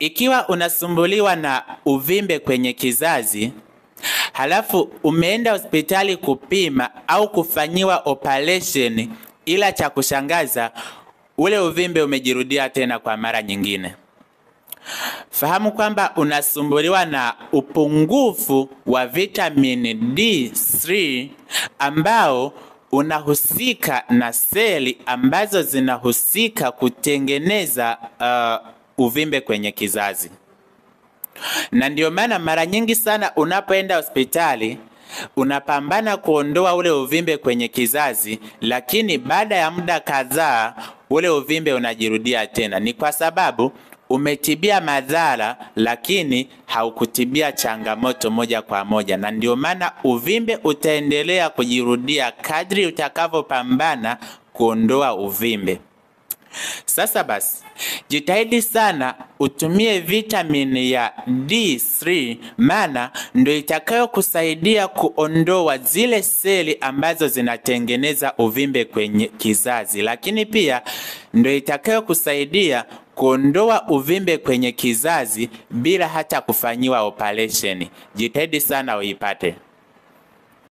Ikiwa unasumbuliwa na uvimbe kwenye kizazi, halafu umeenda hospitali kupima au kufanyiwa operation, ila cha kushangaza ule uvimbe umejirudia tena kwa mara nyingine, fahamu kwamba unasumbuliwa na upungufu wa vitamin D3 ambao unahusika na seli ambazo zinahusika kutengeneza uvimbe kwenye kizazi. Na ndio maana mara nyingi sana unapoenda hospitali unapambana kuondoa ule uvimbe kwenye kizazi, lakini baada ya muda kadhaa ule uvimbe unajirudia tena. Ni kwa sababu umetibia madhara lakini haukutibia changamoto moja kwa moja, na ndio maana uvimbe utaendelea kujirudia kadri utakavyopambana kuondoa uvimbe. Sasa basi, jitahidi sana utumie vitamini ya D3, maana ndio itakayo kusaidia kuondoa zile seli ambazo zinatengeneza uvimbe kwenye kizazi, lakini pia ndio itakayo kusaidia kuondoa uvimbe kwenye kizazi bila hata kufanyiwa operation. Jitahidi sana uipate.